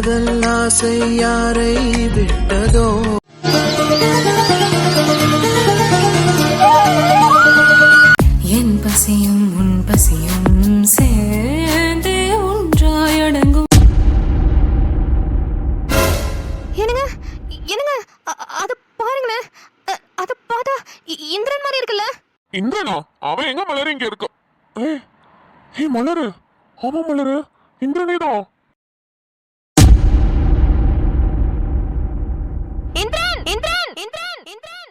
காதல் ஆசை யாரை விட்டதோ? என் பசியும் உன் பசியும் சேர்ந்தே ஒன்றாயடங்கும். என்னங்க என்னங்க அத பாருங்களேன். அத பார்த்தா இந்திரன் மாதிரி இருக்குல்ல? இந்திரனா? அவன் எங்க மலரு இங்க இருக்கு? ஏய் மலரு, ஆமா மலரு, இந்திரனே தான். இந்திரன் இந்திரன் இந்திரன் இந்திரன்.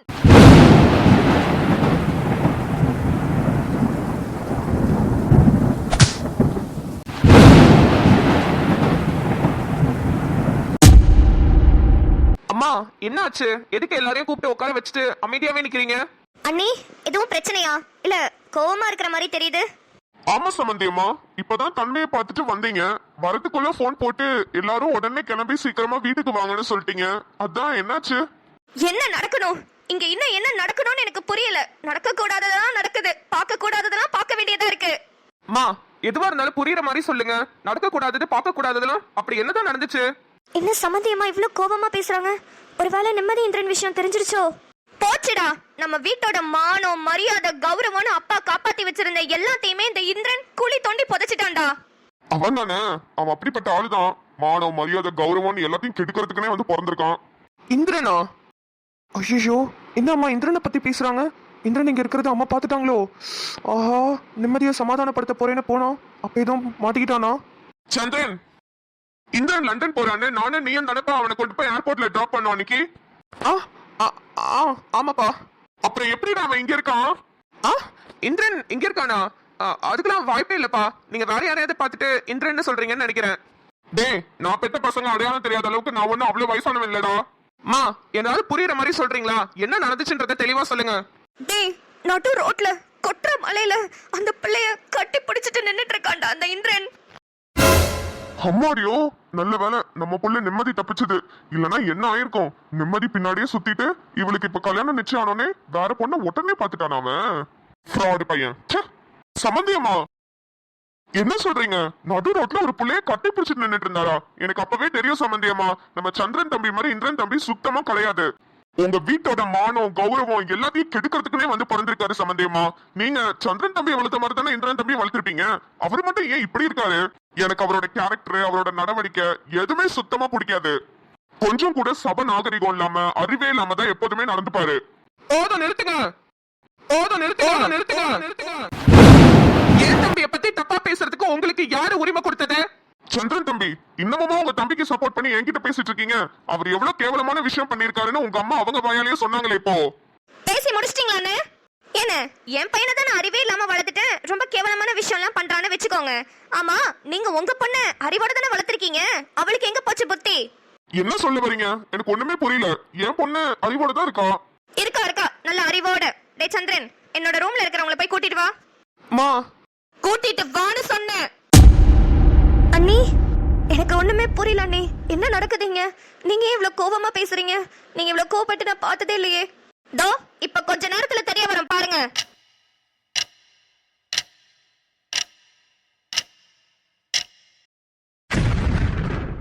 அம்மா என்னாச்சு? எதுக்கு எல்லாரையும் கூப்பிட்டு உட்கார வச்சுட்டு அமைதியாவே நிக்கிறீங்க? அண்ணி, எதுவும் பிரச்சனையா? இல்ல கோவமா இருக்கிற மாதிரி தெரியுது. ஆமா சம்பந்தியம்மா, இப்பதான் தன்மையை பார்த்துட்டு வந்தீங்க. வரதுக்குள்ள போன் போட்டு எல்லாரும் உடனே கிளம்பி சீக்கிரமா வீட்டுக்கு வாங்கன்னு சொல்லிட்டீங்க. அதான் என்னாச்சு? என்ன நடக்கணும் இங்க? இன்னும் என்ன நடக்கணும்னு எனக்கு புரியல. நடக்க கூடாததெல்லாம் நடக்குது, பார்க்க கூடாததெல்லாம் பார்க்க வேண்டியதா இருக்கு. அம்மா எதுவா இருந்தாலும் புரியுற மாதிரி சொல்லுங்க. நடக்க கூடாதது பார்க்க கூடாததெல்லாம் அப்படி என்னதான் நடந்துச்சு? என்ன சம்மந்தியம்மா இவ்ளோ கோபமா பேசுறாங்க? ஒருவேளை நிம்மதி இந்திரன் விஷயம் தெரிஞ்சிருச்சோ? போச்சுடா, நம்ம வீட்டோட மானம் மரியாதை கௌரவம்னு அப்பா காப்பாத்தி வச்சிருந்த எல்லாத்தையுமே இந்த இந்திரன் குழி தோண்டி புதைச்சிட்டான்டா. அவன் தானே, அவன் அப்படிப்பட்ட ஆளுதான். மானம் மரியாதை கௌரவம்னு எல்லாத்தையும் கெடுக்கிறதுக்குனே வந்து பிறந்திருக்கான். இந்திரனா? ஐயோ, என்ன அம்மா இந்திரனை பத்தி பேசுறாங்க? இந்திரன் இங்க இருக்கிறது அம்மா பாத்துட்டாங்களோ? ஆஹா, நிம்மதியை சமாதானப்படுத்த போறேன்னு போனோம், அப்ப எதுவும் மாட்டிக்கிட்டானா? சந்திரன், இந்திரன் லண்டன் போறான்னு நானும் நீயும் தனப்பா அவனை கொண்டு போய் ஏர்போர்ட்ல டிராப் பண்ணோம் அன்னைக்கு. ஆமாப்பா. அப்புறம் எப்படி அவன் இங்க இருக்கான்? இந்திரன் இங்க இருக்கானா? அதுக்கெல்லாம் வாய்ப்பே இல்லப்பா. நீங்க வேற யாரையாவது பார்த்துட்டு இந்திரன் சொல்றீங்கன்னு நினைக்கிறேன். டேய், நான் பெத்த பசங்க அடையாளம் தெரியாத அளவுக்கு நான் ஒன்னும் அவ்வளவு வயசானவன் இல்லடா. மா, ஏதாவது புரியுற மாதிரி சொல்றீங்களா? என்ன நடந்துச்சுன்றத தெளிவா சொல்லுங்க. டேய், நடு ரோட்ல கொற்ற மலையில அந்த பிள்ளைய கட்டி பிடிச்சிட்டு நின்னுட்டு இருக்கான்டா அந்த இந்திரன். அம்மாடியோ, நல்ல வேலை நம்ம புள்ள நிம்மதி தப்பிச்சது. இல்லனா என்ன ஆயிருக்கும்? நிம்மதி பின்னாடியே சுத்திட்டு இவளுக்கு இப்ப கல்யாணம் நிச்சயம் ஆனோனே வேற பொண்ண உடனே பாத்துட்டான் அவன். ஃப்ராடு பையன். சம்பந்தியம்மா என்ன சொல்றீங்க? நடு ரோட்ல ஒரு புள்ளைய கட்டி பிடிச்சிட்டு நின்னுட்டு இருந்தாரா? எனக்கு அப்பவே தெரியும் சம்பந்தியம்மா, நம்ம சந்திரன் தம்பி மாதிரி இந்திரன் தம்பி சுத்தமா கிடையாது. உங்க வீட்டோட மானம் கௌரவம் எல்லாத்தையும் கெடுக்கிறதுக்குனே வந்து பிறந்திருக்காரு சம்பந்தியம்மா. நீங்க சந்திரன் தம்பி வளர்த்த மாதிரி தானே இந்திரன் தம்பி வளர்த்திருப்பீங்க. அவர் மட்டும் ஏன் இப்படி இருக்காரு? எனக்கு அவரோட கேரக்டர், அவரோட நடவடிக்கை எதுவுமே சுத்தமா பிடிக்காது. கொஞ்சம் கூட சப நாகரிகம் இல்லாம அறிவே இல்லாம தான் எப்போதுமே நடந்துப்பாரு. நிறுத்துங்க, என் தம்பியை பத்தி தப்பா பேசுறதுக்கு உங்களுக்கு யாரு உரிமை கொடுத்தது? சந்திரன் தம்பி, இன்னமுமா உங்க தம்பிக்கு சப்போர்ட் பண்ணி என்கிட்ட பேசிட்டு இருக்கீங்க? அவர் எவ்வளவு கேவலமான விஷயம் பண்ணிருக்காருன்னு உங்க அம்மா அவங்க வாயாலேயே சொன்னாங்களே. இப்போ பேசி முடிச்சிட்டீங்களான்னு? என்ன, என் பையனை தான் அறிவே இல்லாம வளர்த்துட்டு ரொம்ப கேவலமான விஷயம் எல்லாம் பண்றான்னு வச்சுக்கோங்க. ஆமா, நீங்க உங்க பொண்ணு அறிவோட தானே வளர்த்திருக்கீங்க. அவளுக்கு எங்க போச்சு புத்தி? என்ன சொல்ல வரீங்க? எனக்கு ஒண்ணுமே புரியல. என் பொண்ணு அறிவோட தான் இருக்கா. இருக்கா நல்ல அறிவோட. டேய் சந்திரன், என்னோட ரூம்ல இருக்கிறவங்கள போய் கூட்டிட்டு வா. மா, கூட்டிட்டு வான்னு சொன்னேன். அண்ணி, எனக்கு ஒண்ணுமே புரியல அண்ணி. என்ன நடக்குதுங்க? நீங்க ஏன் இவ்வளவு கோபமா பேசுறீங்க? நீங்க இவ்வளவு கோபப்பட்டு நான் பார்த்ததே இல்லையே. தோ இப்ப கொஞ்ச நேரத்துல தெரிய வரும் பாருங்க.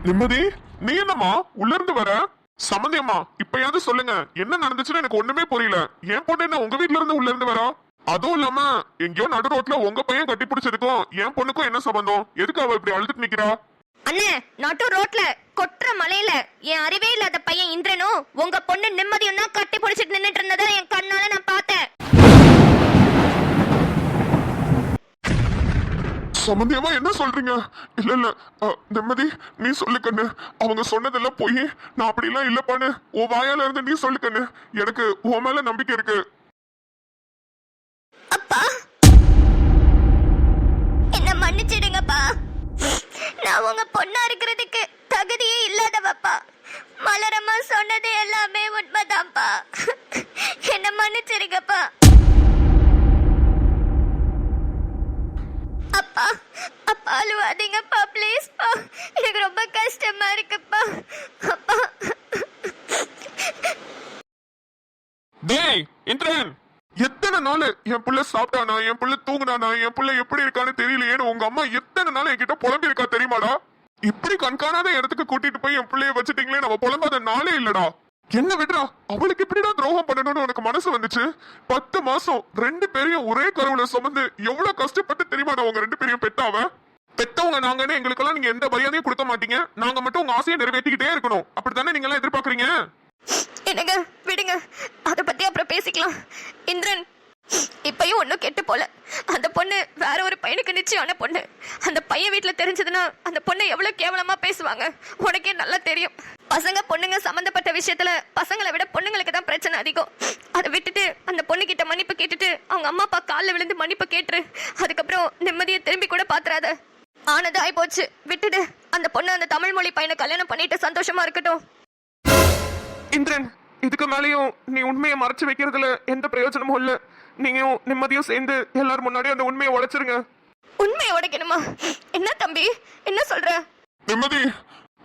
நிம்மதி, நீ என்னம்மா உள்ள இருந்து வர? சம்பந்தியம்மா, இப்பயாவது சொல்லுங்க, என்ன நடந்துச்சுன்னு எனக்கு ஒண்ணுமே புரியல. என் பொண்ணு என்ன உங்க வீட்ல இருந்து உள்ள இருந்து வரா? அதுவும் இல்லாம எங்கயோ நடு ரோட்ல உங்க பையன் கட்டி பிடிச்சதுக்கும் என் பொண்ணுக்கும் என்ன சம்பந்தம்? எதுக்கு அவ இப்படி அழுதுட்டு நிக்கிறா? அண்ணே, நடு ரோட்ல கொற்ற மலையில என் அறிவே இல்லாத பையன் இந்திரனும் உங்க பொண்ணு நிம்மதியும் தான் கட்டி பிடிச்சிட்டு நின்னுட்டு இருந்ததை என் கண்ணால நான் பார்த்தேன். சம்பந்தியமா என்ன சொல்றீங்க? இல்ல நிம்மதி, நீ சொல்லு கண்ணு. அவங்க சொன்னதெல்லாம் போய் நான் அப்படிலாம் இல்லப்பான்னு உன் வாயால இருந்து நீ சொல்லு கண்ணு. எனக்கு உன் மேல நம்பிக்கை இருக்கு. அப்பா, என்ன மன்னிச்சிடுங்கப்பா. நான் உங்க பொண்ணா இருக்கிறதுக்கு தகுதியே இல்லாதவப்பா. மலரம்மா சொன்னது எல்லாமே உண்மைதான்ப்பா. என்ன மன்னிச்சிடுங்கப்பா. அப்பா, அப்பா அழுவாதீங்கப்பா ப்ளீஸ்ப்பா. எனக்கு ரொம்ப கஷ்டமா இருக்குப்பா. அப்பா. டேய் இந்திரன், எத்தனை நாள் என் புள்ள சாப்பிட்டானா, என் புள்ள தூங்குனானா, என் புள்ள எப்படி இருக்கான்னு தெரியலையேன்னு உங்க அம்மா எத்தனை நாள் என்கிட்ட புலம்பி இருக்கா தெரியுமாடா? இப்படி கண்காணாத இடத்துக்கு கூட்டிட்டு போய் என் பிள்ளைய வச்சுட்டீங்களே, நம்ம புலம்பாத நாளே இல்லடா. என்ன விடுறா, அவளுக்கு இப்படிதான் துரோகம் பண்ணணும்னு உனக்கு மனசு வந்துச்சு? 10 மாசம் 2 பேரையும் ஒரே கருவுல சுமந்து எவ்வளவு கஷ்டப்பட்டு தெரியுமா நான் உங்க 2 பேரையும் பெத்தாவ? பெத்தவங்க நாங்கன்னு எங்களுக்கெல்லாம் நீங்க எந்த மரியாதையும் கொடுக்க மாட்டீங்க. நாங்க மட்டும் உங்க ஆசையை நிறைவேற்றிக்கிட்டே இருக்கணும், அப்படித்தானே நீங்க எல்லாம் எதிர்பார்க்கறீங்க? என்னங்க விடுங்க, அதை பத்தி அப்புறம் பேசிக்கலாம். இந்திரன் இப்பயும் ஒன்னும் கெட்டு போல. அந்த பொண்ணு வேற ஒரு பையனுக்கு நிச்சயமான பொண்ணு. அந்த பையன் வீட்டுல தெரிஞ்சதுன்னா அந்த பொண்ணை எவ்வளவு கேவலமா பேசுவாங்க உனக்கே நல்லா தெரியும். பசங்க பொண்ணுங்க சம்பந்தப்பட்ட விஷயத்துல பசங்களை விட பொண்ணுங்களுக்கு தான் பிரச்சனை அதிகம். அதை விட்டுட்டு அந்த பொண்ணு கிட்ட மன்னிப்பு கேட்டுட்டு அவங்க அம்மா அப்பா காலில் விழுந்து மன்னிப்பு கேட்டுரு. அதுக்கப்புறம் நிம்மதியை திரும்பி கூட பாத்துறாத. ஆனது ஆயிப்போச்சு, விட்டுடு. அந்த பொண்ணு அந்த தமிழ் மொழி பையனை கல்யாணம் பண்ணிட்டு சந்தோஷமா இருக்கட்டும். இந்திரன், இதுக்கு மேலேயும் நீ உண்மையை மறைச்சு வைக்கிறதுல எந்த பிரயோஜனமும் இல்ல. நீங்களும் நிம்மதியும் சேர்ந்து எல்லாரும் முன்னாடி அந்த உண்மையை உடைச்சிருங்க. உண்மையை உடைக்கணுமா? என்ன தம்பி, என்ன சொல்ற? நிம்மதி,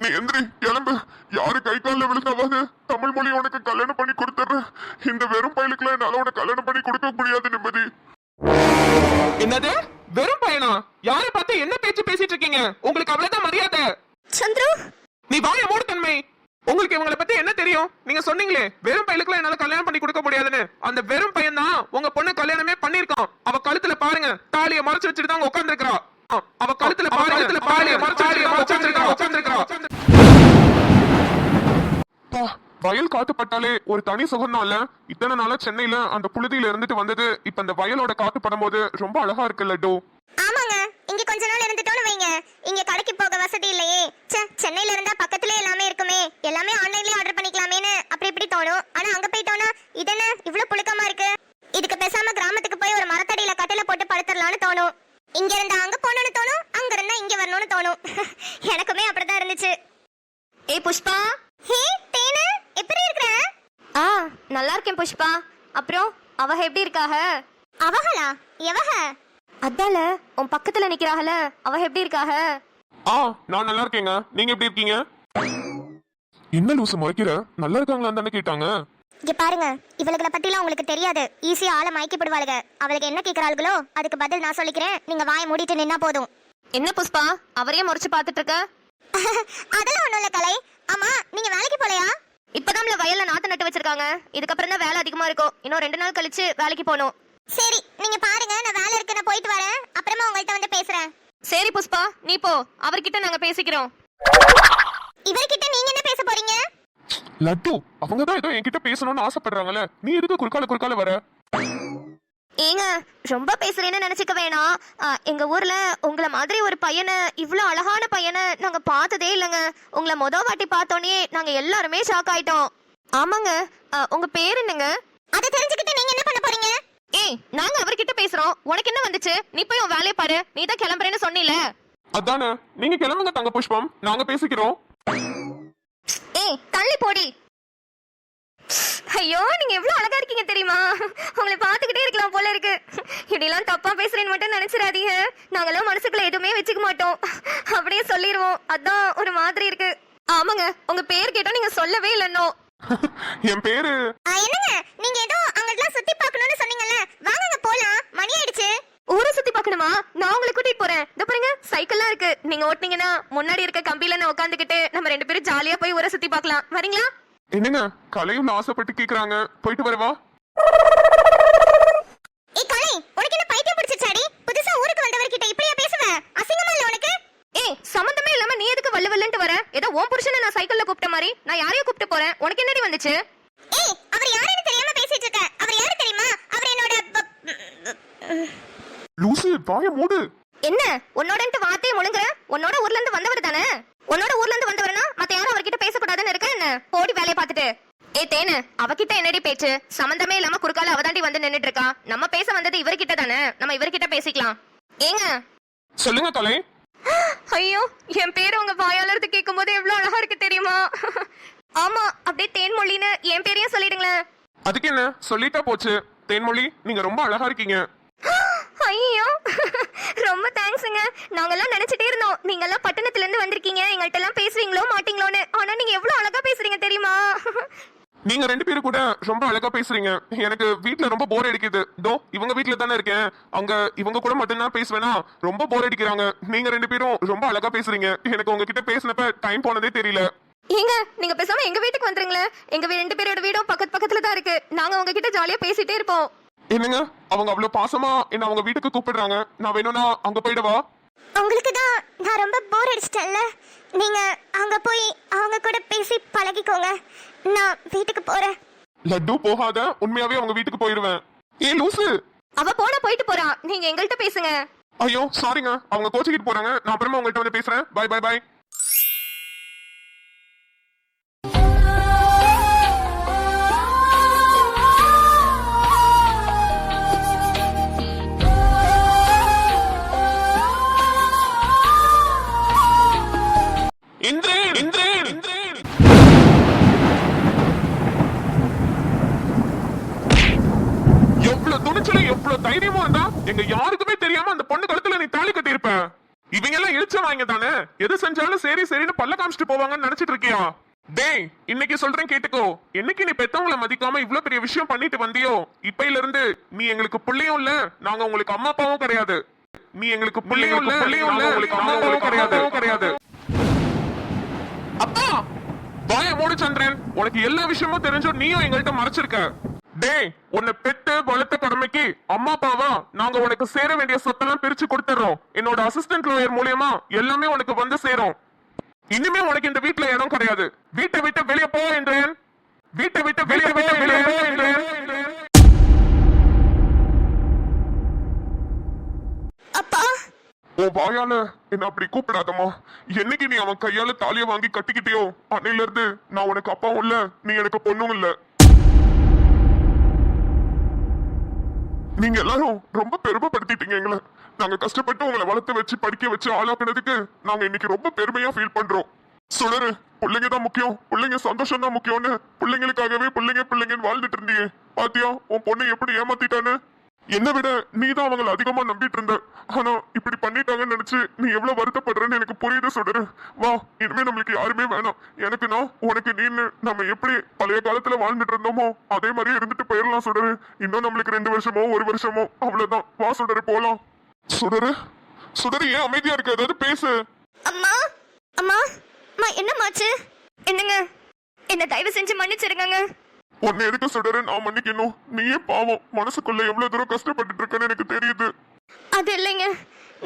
நீ எந்திரி, கிளம்பு. யாரு கை காலில் விழுந்தாவது தமிழ் மொழி உனக்கு கல்யாணம் பண்ணி கொடுத்துற. இந்த வெறும் பயலுக்குலாம் என்னால உனக்கு கல்யாணம் பண்ணி கொடுக்க முடியாது நிம்மதி. என்னது வெறும் பையனா? யாரை பார்த்து என்ன பேச்சு பேசிட்டு இருக்கீங்க? உங்களுக்கு அவ்வளவுதான் மரியாதை? சந்துரு, நீ வாய மூடு தன்மை. உங்களுக்கு இவங்களை பத்தி என்ன தெரியும்? நீங்க சொன்னீங்களே வெறும் பையலுக்குலாம் என்னால கல்யாணம் பண்ணி கொடுக்க முடியாதுன்னு. அந்த வெறும் பையன் தான் உங்க பொண்ணு கல்யாணமே பண்ணிருக்கான். அவ கழுத்துல பாருங்க, தாலியை மறைச்சு வச்சுட்டு தான் உட்கார்ந்து இருக்கா. அவ கழுத்துல பாருங்க, தாலியை மறைச்சு வயல் காத்து பட்டாலே ஒரு தனி சுகம்தான் இல்ல? இத்தனை நாளா சென்னையில அந்த புழுதியில இருந்துட்டு வந்தது இப்ப இந்த வயலோட காத்து படும்போது ரொம்ப அழகா இருக்கு லட்டு. ஆமாங்க, இங்க கொஞ்ச நாள் இருந்துட்டோன்னு வைங்க. இங்க கடைக்கு போக வசதி இல்லையே. சென்னையில இருந்தா பக்கத்துலயே எல்லாமே இருக்குமே, எல்லாமே ஆன்லைன்லயே ஆர்டர் பண்ணிக்கலாமேன்னு அப்படி இப்படி தோணும். ஆனா அங்க போயிட்டோம்னா இது என்ன இவ்வளவு புழுக்கமா இருக்கு? இதுக்கு பேசாம கிராமத்துக்கு போய் ஒரு மரத்தடியில கட்டில போட்டு படுத்துடலாம்னு தோணும். இங்க இருந்தா அங்க போகணும்னு தோணும், அங்க இருந்தா இங்க வரணும்னு தோணும். எனக்குமே அப்படிதான் இருந்துச்சு. ஏய் புஷ்பா. ஹே தேனு, எப்படி இருக்கற? நல்லா இருக்கேன் புஷ்பா. அப்புறம் அவ எப்படி இருக்காக? அவகளா? எவக? அதால உன் பக்கத்துல நிக்கிறாகல, அவ எப்படி இருக்காக? நான் நல்லா இருக்கேங்க. நீங்க எப்படி இருக்கீங்க? என்ன லூசு முறைக்கிற? நல்லா இருக்காங்களான்னு தானே கேட்டாங்க. இங்க பாருங்க, இவளுகளை பத்திலாம் உங்களுக்கு தெரியாது. ஈஸியா ஆளை மயக்கிப்படுவாளுங்க. அவளுக்கு என்ன கேக்குறாளுகளோ அதுக்கு பதில் நான் சொல்லிக்கிறேன். நீங்க வாயை மூடிட்டு நின்னா போதும். என்ன புஷ்பா, அவரையே முறைச்சு பாத்துட்டு இருக்க? அதெல்லாம் ஒண்ணும் இல்ல கலை. ஆமா, நீங்க வேலைக்கு போலையா? இப்பதான் வயல்ல நாத்து நட்டு வச்சிருக்காங்க. இதுக்கப்புறம் தான் வேலை அதிகமா இருக்கும். இன்னும் 2 நாள் கழிச்சு வேலைக்கு போகணும். சரி, நீங்க பாருங்க, நான் வேலை இருக்கு, நான் போயிட்டு வரேன். அப்புறமா உங்கள்ட்ட வந்து பேசுறேன். சரி புஷ்பா, நீ போ. அவர்கிட்ட நாங்க பேசிக்கிறோம். இவர்கிட்ட நீங்க என்ன பேச போறீங்க? லட்டு, அவங்க தான் ஏதோ என்கிட்ட பேசணும்னு ஆசைப்படுறாங்கல்ல, நீ எதுக்கு குறுக்கால வர? ஏங்க ரொம்ப பேசுறேன்னு நினைச்சுக்க வேணாம். எங்க ஊர்ல உங்களை மாதிரி ஒரு பையனை, இவ்வளவு அழகான பையனை நாங்க பார்த்ததே இல்லைங்க. உங்களை வாட்டி பார்த்தோன்னே நாங்க எல்லாருமே ஷாக் ஆயிட்டோம். ஆமாங்க, உங்க பேர் என்னங்க? அதை தெரிஞ்சுக்கிட்டு நீங்க என்ன பண்ண போறீங்க? ஏய், நாங்க அவர்கிட்ட பேசுறோம், உனக்கு என்ன வந்துச்சு? நீ போய் உன் வேலையை பாரு. நீ தான் கிளம்புறேன்னு சொன்னீல. அதானே, நீங்க கிளம்புங்க தங்க புஷ்பம், நாங்க பேசிக்கிறோம். ஏய் தள்ளி போடி. ஐயோ, நீங்க எவ்வளவு அழகா இருக்கீங்க தெரியுமா? உங்களை பாத்துக்கிட்டே இருக்கலாம் போல இருக்கு. இப்படிலாம் தப்பா பேசுறேன்னு மட்டும் நினைச்சிடாதீங்க. நாங்கெல்லாம் மனசுக்குள்ள எதுவுமே வச்சுக்க மாட்டோம், அப்படியே சொல்லிடுவோம். அதான் ஒரு மாதிரி இருக்கு. ஆமாங்க, உங்க பேர் கேட்டா நீங்க சொல்லவே இல்லன்னோ. என் பேரு என்னங்க, நீங்க ஏதோ அங்கெல்லாம் சுத்தி பார்க்கணும்னு சொன்னீங்கல்ல, வாங்க போலாம், மணி ஆயிடுச்சு. ஊரை சுத்தி பார்க்கணுமா? நான் உங்களை கூட்டிட்டு போறேன். இந்த பாருங்க, சைக்கிள்லாம் இருக்கு. நீங்க ஓட்டுனீங்கன்னா முன்னாடி இருக்க கம்பியில நான் உட்காந்துக்கிட்டு நம்ம 2 பேரும் ஜாலியா போய் ஊரை சுத்தி பார்க்கலாம். வரீங்களா? என்னங்க கலையும் ஆசைப்பட்டு கேக்குறாங்க, போயிட்டு வரவா? ஏய் கலை, உனக்கு என்ன பைத்தியம் பிடிச்சிச்சாடி? புதுசா ஊருக்கு வந்தவர்கிட்ட இப்படியா பேசுவ? அசிங்கமா இல்ல உனக்கு? ஏய், சம்பந்தமே இல்லாம நீ எதுக்கு வல்லவல்லன்ட்டு வர? ஏதோ உன் புருஷனை நான் சைக்கிள்ல கூப்பிட்ட மாதிரி நான் யாரையோ கூப்பிட்டு போறேன். உனக்கு என்னடி வந்துச்சு? ஏய், அவர் யாருன்னு தெரியாம பேசிட்டு இருக்க. அவர் யாரு தெரியுமா? அவர் என்னோட லூசு, வாய மூடு. என்ன உன்னோடன்ட்டு வார்த்தையை முழுங்குற? உன்னோட ஊர்ல இருந்து வந்தவர் தானே? உன்னோட ஊர்ல இருந்து வந்தவர்னா மத்த யாரும் அவர்கிட்ட பேசக்கூடாதுன்னு இருக்க என்ன? போடி வேலையை பார்த்துட்டு. ஏ தேனு, அவகிட்ட என்னடி பேச்சு? சம்பந்தமே இல்லாம குறுக்கால அவதாண்டி வந்து நின்னுட்டு இருக்கா. நம்ம பேச வந்தது இவர்கிட்ட தானே, நம்ம இவர்கிட்ட பேசிக்கலாம். ஏங்க சொல்லுங்க கலை. ஐயோ, என் பேரு உங்க வாயாளர்த்து கேட்கும் போது எவ்வளவு அழகா இருக்கு தெரியுமா? ஆமா, அப்படியே தேன்மொழின்னு என் பேரையும் சொல்லிடுங்களேன். அதுக்கு என்ன, சொல்லிட்டா போச்சு. தேன்மொழி, நீங்க ரொம்ப அழகா இருக்கீங்க. ஐயோ, ரொம்ப தேங்க்ஸுங்க. நாங்கெல்லாம் நினைச்சிட்டே இருந்தோம் நீங்கெல்லாம் பட்டணத்துல இருந்து வந்திருக்கீங்க, எங்கள்கிட்ட எல்லாம் பேசுவீங்களோ மாட்டீங்களோன்னு. ஆனா நீங்க எவ்வளவு அழகா பேசுறீங்க தெரியுமா? நீங்க ரெண்டு பேரும் கூட ரொம்ப அழகா பேசுறீங்க. எனக்கு வீட்ல ரொம்ப போர் அடிக்குது. தோ இவங்க வீட்ல தானே இருக்கேன். அங்க இவங்க கூட மட்டும்தான் பேசுவேனா, ரொம்ப போர் அடிக்கிறாங்க. நீங்க ரெண்டு பேரும் ரொம்ப அழகா பேசுறீங்க. எனக்கு உங்ககிட்ட பேசினப்ப டைம் போனதே தெரியல. ஏங்க நீங்க பேசாம எங்க வீட்டுக்கு வந்துருங்களேன். எங்க ரெண்டு பேரோட வீடும் பக்கத்துல தான் இருக்கு. நாங்க உங்ககிட்ட ஜாலியா பேசிட்டே இருப்போம். என்னங்க அவங்க அவ்வளவு பாசமா என்ன அவங்க வீட்டுக்கு கூப்பிடுறாங்க. நான் வேணும்னா அங்க போயிடவா? உங்களுக்கு தான் நான் ரொம்ப போர் அடிச்சிட்டேன்ல, நீங்க அங்க போய் அவங்க கூட பேசி பழகிக்கோங்க. நான் வீட்டுக்கு போறேன். லட்டு போகாத, உண்மையாவே அவங்க வீட்டுக்கு போயிருவேன். ஏ லூசு, அவ போயிட்டு போறா. நீங்க எங்கள்கிட்ட பேசுங்க. ஐயோ சாரிங்க, அவங்க கோச்சிக்கிட்டு போறாங்க. நான் அப்புறமா உங்கள்கிட்ட வந்து பேசுறேன். Bye bye bye. Indran Indran Indran எவ்வளவு துணிச்சல எவ்வளவு தைரியமா இருந்தா எங்க யாருக்குமே தெரியாம அந்த பொண்ணு கழுத்துல நீ தாலி கட்டியிருப்ப. இவங்க எல்லாம் இழிச்சவாங்க தானே, எது செஞ்சாலும் சரி சரின்னு பல்ல காமிச்சிட்டு போவாங்கன்னு நினைச்சிட்டு இருக்கியா? டேய் இன்னைக்கு சொல்றேன் கேட்டுக்கோ. என்னைக்கு நீ பெத்தவங்களை மதிக்காம இவ்ளோ பெரிய விஷயம் பண்ணிட்டு வந்தியோ, இப்பையில இருந்து நீ எங்களுக்கு பிள்ளையும் இல்ல, நாங்க உங்களுக்கு அம்மா அப்பாவும் கிடையாது. நீ எங்களுக்கு பிள்ளையும் இல்ல, உங்களுக்கு அம்மா அப்பாவும் கிடையாது. அப்பா வாய மூடு சந்திரன். உனக்கு எல்லா விஷயமும் தெரிஞ்சும் நீயும் எங்கள்கிட்ட மறைச்சிருக்க. டேய் உன்னை பெத்து வளர்த்த கடமைக்கு அம்மா அப்பாவா நாங்க உனக்கு சேர வேண்டிய சொத்தெல்லாம் பிரிச்சு கொடுத்துறோம். என்னோட அசிஸ்டன்ட் லாயர் மூலியமா எல்லாமே உனக்கு வந்து சேரும். இனிமே உனக்கு இந்த வீட்டுல இடம் கிடையாது. வீட்டை விட்டு வெளியே போ என்றேன். வீட்டை விட்டு வெளியே போ என்றேன். அப்பா உன் வாயால என்ன அப்படி கூப்பிடாதம்மா. என்னைக்கு நீ அவன் கையால தாலிய வாங்கி கட்டிக்கிட்டியோ அன்னையில இருந்து நான் உனக்கு அப்பாவும் இல்ல, நீ எனக்கு பொண்ணும் இல்ல. நீங்க எல்லாரும் ரொம்ப பெருமைப்படுத்திட்டீங்க எங்களை. நாங்க கஷ்டப்பட்டு உங்களை வளர்த்து வச்சு படிக்க வச்சு ஆளாக்குனதுக்கு நாங்க இன்னைக்கு ரொம்ப பெருமையா ஃபீல் பண்றோம். சுடரு, பிள்ளைங்க தான் முக்கியம், பிள்ளைங்க சந்தோஷம் தான் முக்கியம்னு பிள்ளைங்களுக்காகவே பிள்ளைங்கன்னு வாழ்ந்துட்டு இருந்தீங்க. பாத்தியா உன் பொண்ணை எப்படி ஏமாத்திட்டான்னு? என்னை விட நீ தான் அவங்களை அதிகமா நம்பிட்டு இருந்த. ஆனா இப்படி பண்ணிட்டாங்கன்னு நினைச்சு நீ எவ்வளவு வருத்தப்படுறன்னு எனக்கு புரியுது சுடரு. வா இனிமே நம்மளுக்கு யாருமே வேணாம். எனக்கு நான் உனக்கு நீன்னு நம்ம எப்படி பழைய காலத்துல வாழ்ந்துட்டு இருந்தோமோ அதே மாதிரி இருந்துட்டு போயிடலாம் சுடரு. இன்னும் நம்மளுக்கு 2 வருஷமோ 1 வருஷமோ அவ்வளவுதான். வா சுடரு போலாம். சுடரு சுடரு ஏன் அமைதியா இருக்க? ஏதாவது பேசு. அம்மா அம்மா அம்மா என்னமாச்சு? என்னங்க என்ன தயவு செஞ்சு மன்னிச்சிருங்க. உன்னை எதுக்கு சுடரு நான் மன்னிக்கணும்? நீயே பாவம், மனசுக்குள்ள எவ்வளவு தூரம் கஷ்டப்பட்டு இருக்கன்னு எனக்கு தெரியுது. அது இல்லைங்க,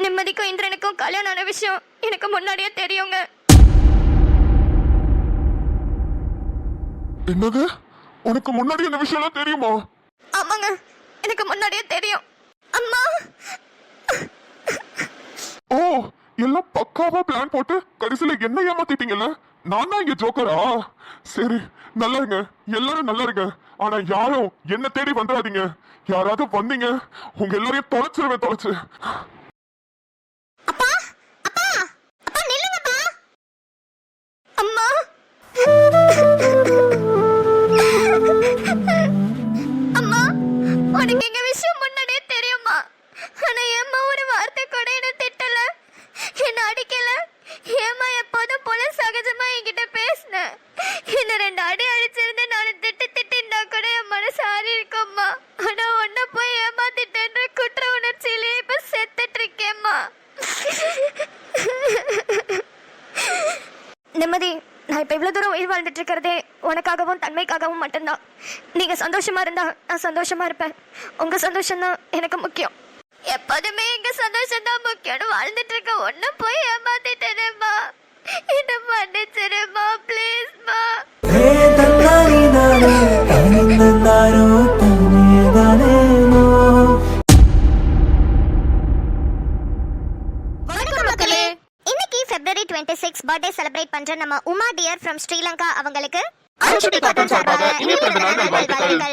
நிம்மதிக்கும் இந்திரனுக்கும் கல்யாணம் ஆன விஷயம் எனக்கு முன்னாடியே தெரியுங்க. என்னது? உனக்கு முன்னாடி இந்த விஷயம் எல்லாம் தெரியுமா? ஆமாங்க, எனக்கு முன்னாடியே தெரியும். அம்மா ஓ, எல்லாம் பக்காவா பிளான் போட்டு கடைசியில என்ன ஏமாத்திட்டீங்கல்ல? நான் தான் இங்க ஜோக்கரா? சரி நல்லா இருங்க, எல்லாரும் நல்லா இருங்க. ஆனா யாரும் என்ன தேடி வந்துடாதீங்க. யாராவது வந்தீங்க உங்க எல்லாரையும் தொலைச்சிருவேன். தொலைச்சு அப்பா அப்பா அப்பா நில்லுங்கப்பா. அம்மா அம்மா உனக்கு எங்க விஷயம் முன்னாடியே தெரியுமா? ஆனா ஏம்மா ஒரு வார்த்தை கூட என்ன திட்டல, என்ன அடிக்கல. ஏம்மா எப்போதும் போல சகஜமா என்கிட்ட பேசின. என்ன 2 அடி அடிச்சிருந்து நான் திட்டின்னா கூட என் மனசு ஆறி இருக்கும்மா. ஆனா ஒன்ன போய் ஏமாத்திட்டேன்ற குற்ற உணர்ச்சியிலே இப்ப செத்துட்டு இருக்கேம்மா. நிம்மதி, நான் இப்ப இவ்வளவு தூரம் உயிர் வாழ்ந்துட்டு இருக்கிறதே உனக்காகவும் தன்மைக்காகவும் மட்டும்தான். நீங்க சந்தோஷமா இருந்தா நான் சந்தோஷமா இருப்பேன். உங்க சந்தோஷம் தான் எனக்கு முக்கியம். எப்போதுமே எங்க சந்தோஷம் தான் முக்கியம்னு வாழ்ந்துட்டு இருக்க ஒன்ன போய் ஏமாத்திட்டேனேம்மா. என்ன மன்னிச்சிருமா ப்ளீஸ்மா. வணக்கம் மக்களே. இன்னைக்கு February 26 பர்த்டே செலிப்ரேட் பண்ற நம்ம உமா டியர் ஃப்ரம் ஸ்ரீலங்கா அவங்களுக்கு அனுஷுடி காட்டன் சார்பாக இனிய பிறந்தநாள் நல்வாழ்த்துக்கள்.